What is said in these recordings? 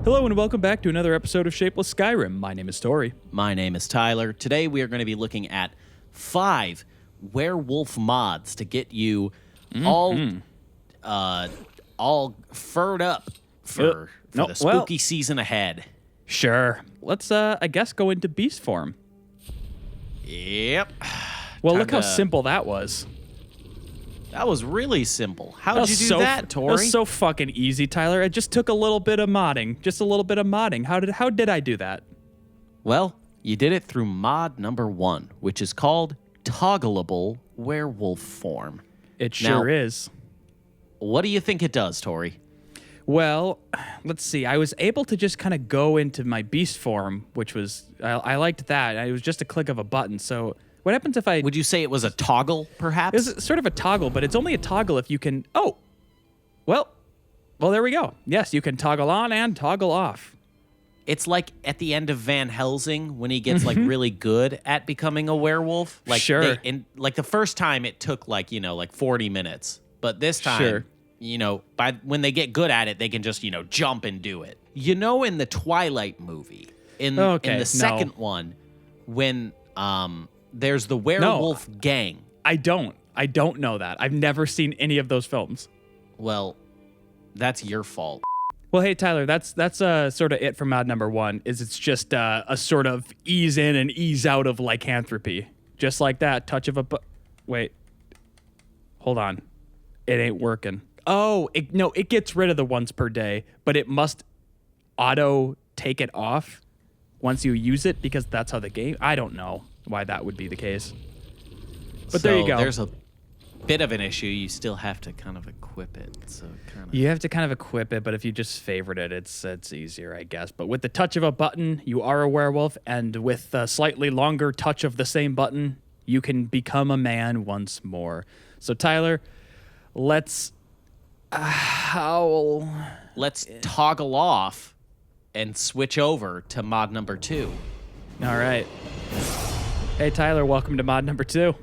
Hello and welcome back to another episode of Shapeless Skyrim. My name is Tori. My name is Tyler. Today we are going to be looking at 5 werewolf mods to get you all furred up for the spooky season ahead. Sure. Let's, I guess, go into beast form. Yep. Well, look how simple that was. That was really simple. How'd you do that, Tori? That was so fucking easy, Tyler. It just took a little bit of modding. Just a little bit of modding. How did I do that? Well, you did it through mod number 1, which is called Toggleable Werewolf Form. It sure is. What do you think it does, Tori? Well, let's see. I was able to just kind of go into my beast form, which was, I liked that. It was just a click of a button. So what happens if I... Would you say it was a toggle, perhaps? It's sort of a toggle, but it's only a toggle if you can... Oh, well, there we go. Yes, you can toggle on and toggle off. It's like at the end of Van Helsing when he gets like really good at becoming a werewolf. Like sure. Like the first time it took like 40 minutes. But this time, when they get good at it, they can just, jump and do it. In the Twilight movie, in the second one, when there's the werewolf gang. I don't know that. I've never seen any of those films. Well, that's your fault. Well, hey, Tyler, that's sort of it for mod number 1, is it's just a sort of ease in and ease out of lycanthropy. Just like that, touch of a wait. Hold on. It ain't working. Oh, it gets rid of the once per day, but it must auto take it off once you use it because that's how the game... I don't know why that would be the case. But there you go. There's a bit of an issue. You still have to kind of equip it. You have to kind of equip it, but if you just favorite it, it's easier, I guess. But with the touch of a button, you are a werewolf, and with a slightly longer touch of the same button, you can become a man once more. So, Tyler, let's howl. Let's toggle off and switch over to mod number 2. All right. Hey, Tyler, welcome to mod number 2.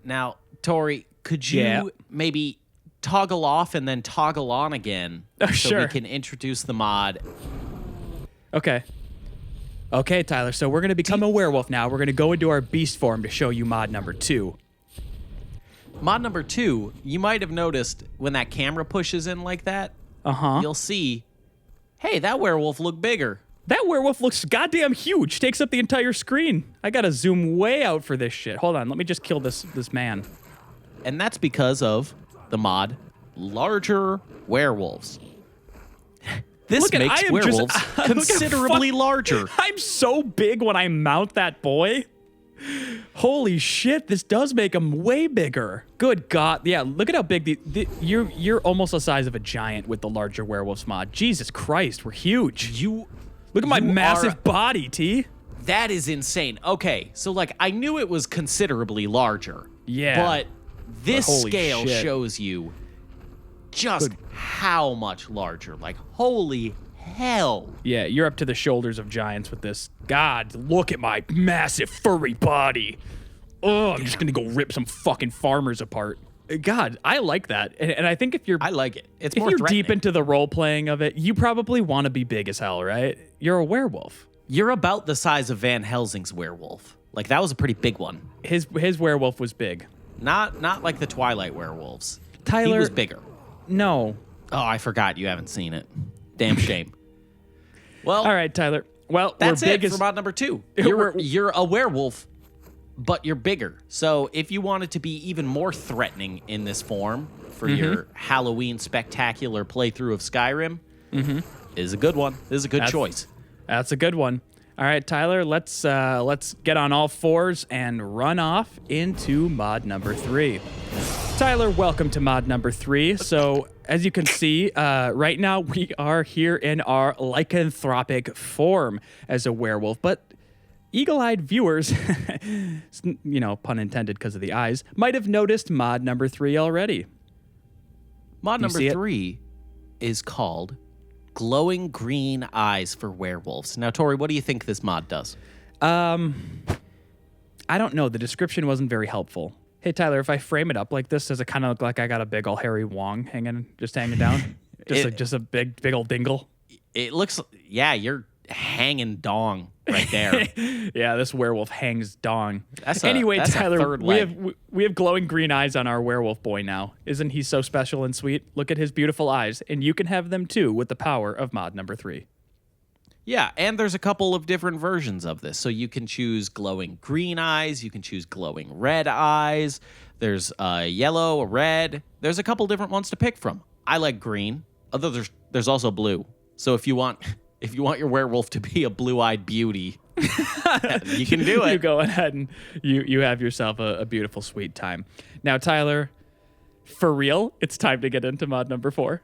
Now, Tori, could you maybe toggle off and then toggle on again so we can introduce the mod? Okay, Tyler, so we're going to become a werewolf now. We're going to go into our beast form to show you mod number 2. Mod number 2, you might have noticed when that camera pushes in like that, you'll see, hey, that werewolf looked bigger. That werewolf looks goddamn huge. Takes up the entire screen. I got to zoom way out for this shit. Hold on, let me just kill this man. And that's because of the mod Larger Werewolves. This makes werewolves considerably larger. I'm so big when I mount that boy. Holy shit, this does make him way bigger. Good God. Yeah, look at how big you're almost the size of a giant with the Larger Werewolves mod. Jesus Christ, we're huge. Look at my massive body, T. That is insane. Okay, so I knew it was considerably larger. Yeah. But this scale shows you just how much larger. Holy hell. Yeah, you're up to the shoulders of giants with this. God, look at my massive furry body. Oh, I'm just going to go rip some fucking farmers apart. God, I like that. And I think I like it. If you're deep into the role-playing of it, you probably want to be big as hell, right? You're a werewolf. You're about the size of Van Helsing's werewolf. That was a pretty big one. His werewolf was big. Not like the Twilight werewolves. Tyler... He was bigger. No. Oh, I forgot you haven't seen it. Damn shame. Well... All right, Tyler. Well, that's it for mod number 2. You're a werewolf, but you're bigger. So if you wanted to be even more threatening in this form for your Halloween spectacular playthrough of Skyrim, is a good one. This is a good choice. That's a good one. All right, Tyler, let's get on all fours and run off into mod number 3. Tyler, welcome to mod number 3. So as you can see, right now we are here in our lycanthropic form as a werewolf, but eagle-eyed viewers, pun intended because of the eyes, might have noticed mod number 3 already. Mod number 3 is called Glowing Green Eyes for Werewolves. Now, Tori, what do you think this mod does? I don't know. The description wasn't very helpful. Hey, Tyler, if I frame it up like this, does it kind of look like I got a big old hairy wong hanging down? Just a big old dingle? It looks, yeah, you're hanging dong right there. Yeah, this werewolf hangs dong. Anyway, Tyler, we have glowing green eyes on our werewolf boy now. Isn't he so special and sweet? Look at his beautiful eyes, and you can have them too with the power of mod number 3. Yeah, and there's a couple of different versions of this. So you can choose glowing green eyes, you can choose glowing red eyes. There's a yellow, a red. There's a couple different ones to pick from. I like green, although there's also blue. So if you want your werewolf to be a blue-eyed beauty, you can do it. You go ahead and you have yourself a beautiful, sweet time. Now, Tyler, for real, it's time to get into mod number 4.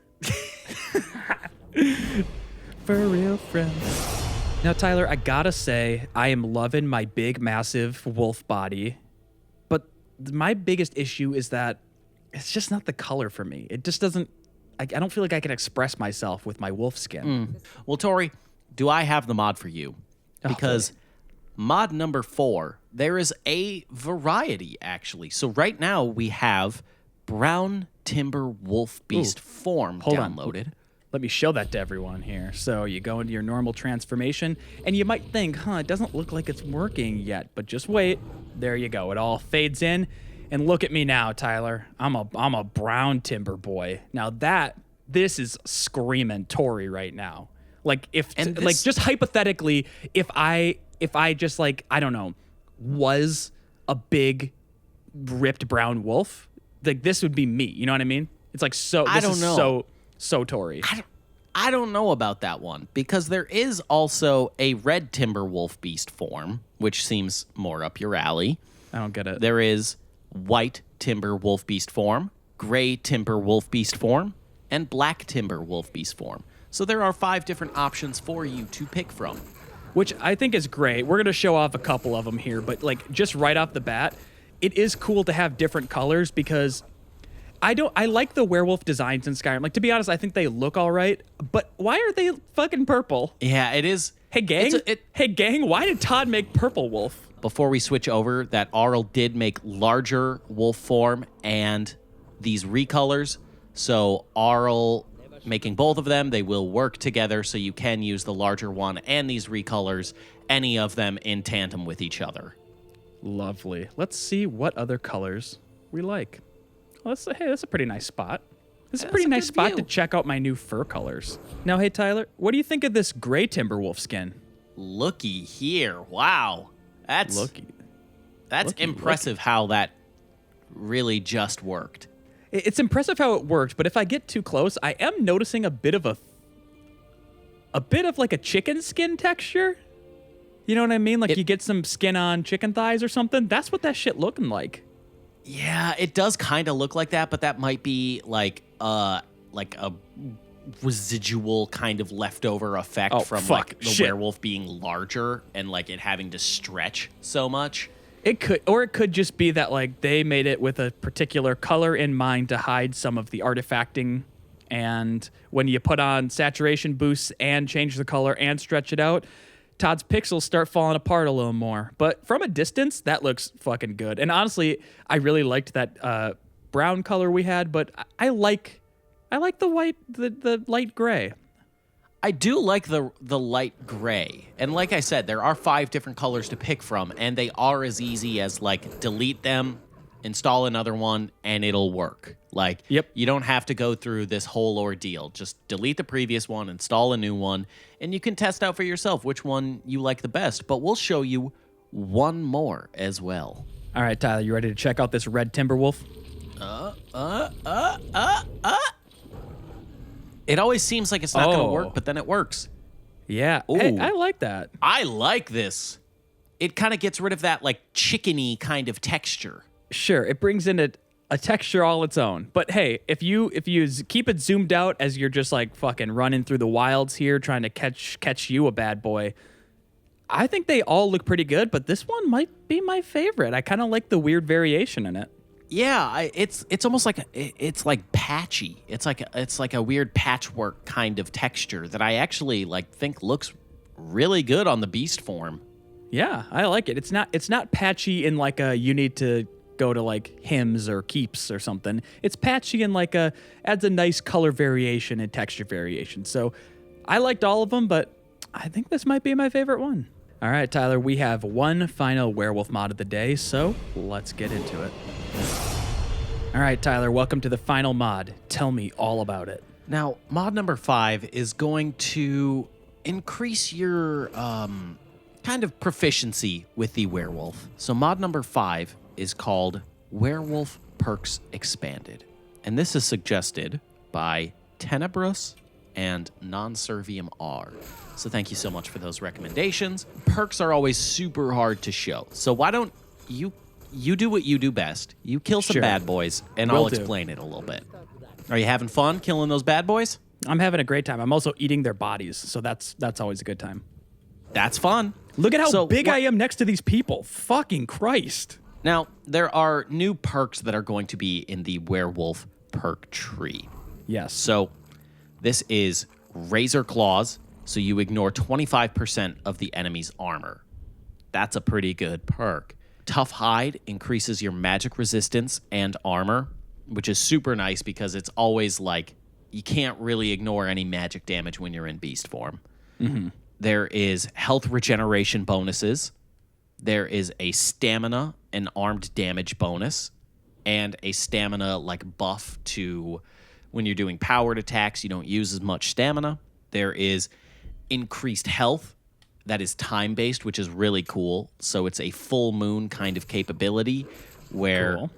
For real, friends. Now, Tyler, I gotta say, I am loving my big, massive wolf body, but my biggest issue is that it's just not the color for me. It just doesn't. I don't feel like I can express myself with my wolf skin. Well, Tori, do I have the mod for you? Because mod number 4, there is a variety, actually. So right now we have Brown Timber Wolf Beast form downloaded. Let me show that to everyone here. So you go into your normal transformation, and you might think, it doesn't look like it's working yet, but just wait. There you go. It all fades in. And look at me now, Tyler. I'm a brown timber boy. Now this is screaming Tory right now. Like just hypothetically, if I just like, I don't know, was a big ripped brown wolf, like this would be me. You know what I mean? It's like so. I don't know. So Tory. I don't know about that one, because there is also a red timber wolf beast form, which seems more up your alley. I don't get it. There is white timber wolf beast form, gray timber wolf beast form, and black timber wolf beast form. So there are 5 different options for you to pick from, which I think is great. We're going to show off a couple of them here, but like just right off the bat, it is cool to have different colors, because I like the werewolf designs in Skyrim. Like, to be honest, I think they look all right, but why are they fucking purple? Yeah, it is. Hey, gang. Hey, gang, why did Todd make purple wolf? Before we switch over, that Aurll did make larger wolf form and these recolors. So Aurll making both of them, they will work together, so you can use the larger one and these recolors, any of them in tandem with each other. Lovely. Let's see what other colors we like. Hey, that's a pretty nice spot. This is a pretty nice spot to check out my new fur colors. Now, hey, Tyler, what do you think of this gray Timberwolf skin? Looky here. Wow. That's impressive how that really just worked. It's impressive how it worked, but if I get too close, I am noticing a bit of like a chicken skin texture. You know what I mean? Like you get some skin on chicken thighs or something. That's what that shit looking like. Yeah, it does kind of look like that, but that might be like a residual kind of leftover effect from like the werewolf being larger and like it having to stretch so much. It could just be that like they made it with a particular color in mind to hide some of the artifacting, and when you put on saturation boosts and change the color and stretch it out, Todd's pixels start falling apart a little more. But from a distance, that looks fucking good. And honestly, I really liked that brown color we had, but I like the white, the light gray. I do like the light gray. And like I said, there are 5 different colors to pick from, and they are as easy as like delete them, install another one, and it'll work. Like, yep. You don't have to go through this whole ordeal. Just delete the previous one, install a new one, and you can test out for yourself which one you like the best. But we'll show you one more as well. All right, Tyler, you ready to check out this red Timberwolf? It always seems like it's not going to work, but then it works. Yeah. Hey, I like that. I like this. It kind of gets rid of that like chickeny kind of texture. Sure, it brings in a texture all its own. But hey, if you keep it zoomed out as you're just like fucking running through the wilds here trying to catch you a bad boy, I think they all look pretty good, but this one might be my favorite. I kind of like the weird variation in it. Yeah, it's almost like it's like patchy. It's like a weird patchwork kind of texture that I actually like think looks really good on the beast form. Yeah, I like it. It's not patchy in like a you need to go to like hymns or keeps or something. It's patchy in like adds a nice color variation and texture variation. So I liked all of them, but I think this might be my favorite one. All right, Tyler, we have one final werewolf mod of the day, so let's get into it. All right, Tyler, welcome to the final mod. Tell me all about it. Now, mod number 5 is going to increase your kind of proficiency with the werewolf. So mod number 5 is called Werewolf Perks Expanded. And this is suggested by Tenebrous and Non-Servium R. So thank you so much for those recommendations. Perks are always super hard to show. So why don't you do what you do best. You kill some bad boys, and I'll explain it a little bit. Are you having fun killing those bad boys? I'm having a great time. I'm also eating their bodies, so that's always a good time. That's fun. Look at how big I am next to these people. Fucking Christ. Now, there are new perks that are going to be in the werewolf perk tree. Yes. So this is Razor Claws, so you ignore 25% of the enemy's armor. That's a pretty good perk. Tough Hide increases your magic resistance and armor, which is super nice because it's always like you can't really ignore any magic damage when you're in beast form. Mm-hmm. There is health regeneration bonuses. There is a stamina and armed damage bonus, and a stamina like buff to when you're doing powered attacks, you don't use as much stamina. There is increased health that is time-based, which is really cool. So it's a full moon kind of capability where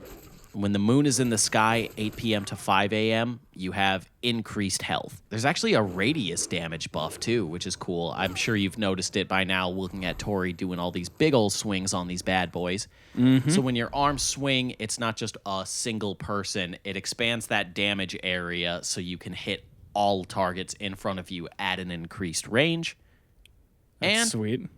when the moon is in the sky, 8 p.m. to 5 a.m., you have increased health. There's actually a radius damage buff, too, which is cool. I'm sure you've noticed it by now looking at Tori doing all these big old swings on these bad boys. Mm-hmm. So when your arms swing, it's not just a single person. It expands that damage area so you can hit all targets in front of you at an increased range. That's sweet.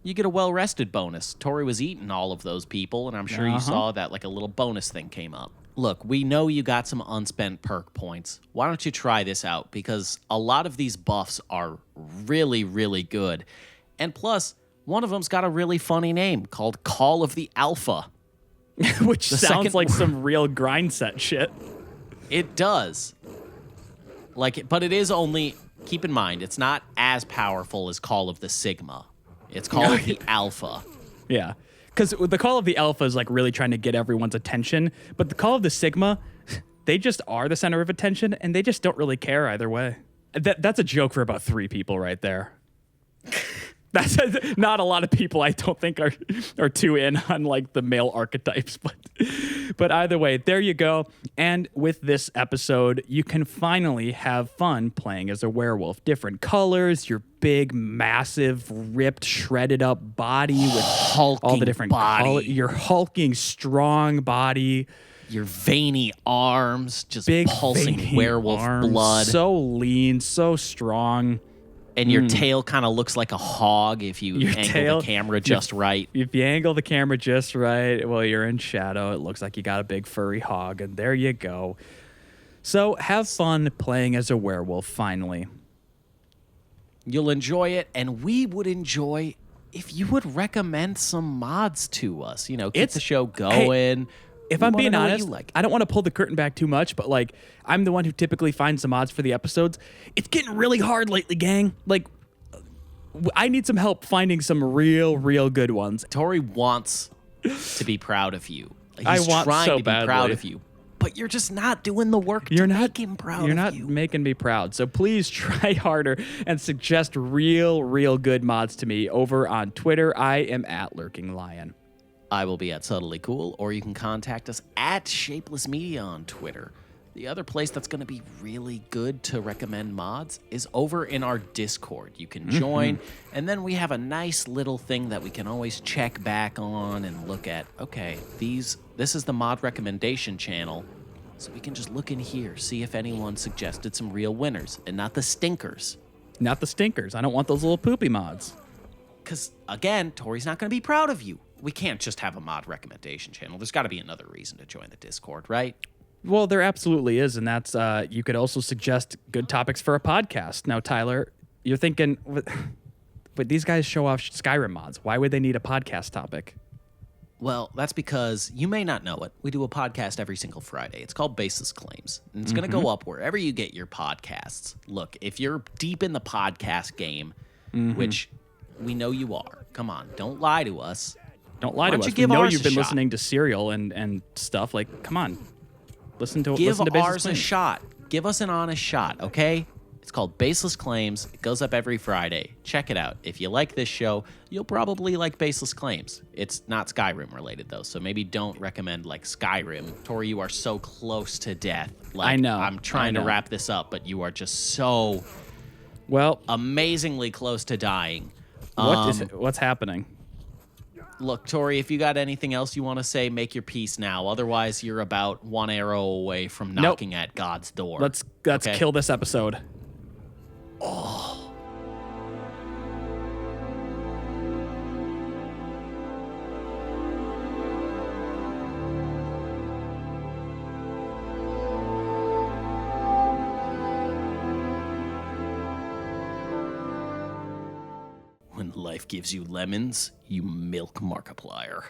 You get a well-rested bonus. Tori was eating all of those people, and I'm sure you saw that like a little bonus thing came up. Look, we know you got some unspent perk points. Why don't you try this out? Because a lot of these buffs are really, really good. And plus, one of them's got a really funny name called Call of the Alpha. Which sounds like some real grind set shit. It does. But it is only, keep in mind, it's not as powerful as Call of the Sigma. It's Call of the Alpha. Yeah. Because the Call of the Alpha is like really trying to get everyone's attention. But the Call of the Sigma, they just are the center of attention, and they just don't really care either way. That's a joke for about 3 people right there. That's not a lot of people I don't think are too in on like the male archetypes, but either way, there you go. And with this episode, you can finally have fun playing as a werewolf. Different colors, your big, massive, ripped, shredded up body with hulking all the different body. Your hulking, strong body. Your veiny arms, just big pulsing werewolf arms, blood. So lean, so strong. And your tail kind of looks like a hog if you angle the camera just right. If you angle the camera just right, well, you're in shadow. It looks like you got a big furry hog, and there you go. So have fun playing as a werewolf, finally. You'll enjoy it, and we would enjoy if you would recommend some mods to us. You know, keep the show going. If I'm being honest, I don't want to pull the curtain back too much, but like I'm the one who typically finds the mods for the episodes. It's getting really hard lately, gang. Like I need some help finding some real good ones. Tori wants to be proud of you. I want trying so to be badly. proud of you, but you're just not doing the work to make him proud of you. You're not making me proud. So please try harder and suggest real good mods to me over on Twitter. I am at Lurking Lion. I will be at Subtly Cool, or you can contact us at Shapeless Media on Twitter. The other place that's going to be really good to recommend mods is over in our Discord. You can join, and then we have a nice little thing that we can always check back on and look at. Okay, this is the mod recommendation channel, so we can just look in here, see if anyone suggested some real winners, and not the stinkers. Not the stinkers. I don't want those little poopy mods. Because, again, Tori's not going to be proud of you. We can't just have a mod recommendation channel. There's got to be another reason to join the Discord, right? Well, there absolutely is, and that's you could also suggest good topics for a podcast. Now, Tyler, you're thinking, but these guys show off Skyrim mods. Why would they need a podcast topic? Well, that's because you may not know it. We do a podcast every single Friday. It's called Baseless Claims, and it's going to go up wherever you get your podcasts. Look, if you're deep in the podcast game, which we know you are, come on, don't lie to us. Don't lie to us. We know you've been listening to Serial and stuff. Like, come on, listen to Give Baseless ours Claims. a shot. Give us an honest shot, okay? It's called Baseless Claims. It goes up every Friday. Check it out. If you like this show, you'll probably like Baseless Claims. It's not Skyrim related, though, so maybe don't recommend, like, Skyrim. Tori, you are so close to death. Like, I know. I'm trying to wrap this up, but you are just so amazingly close to dying. What's happening? Look, Tori, if you got anything else you want to say, make your peace now. Otherwise, you're about one arrow away from knocking at God's door. Let's kill this episode. Oh. When life gives you lemons, you milk Markiplier.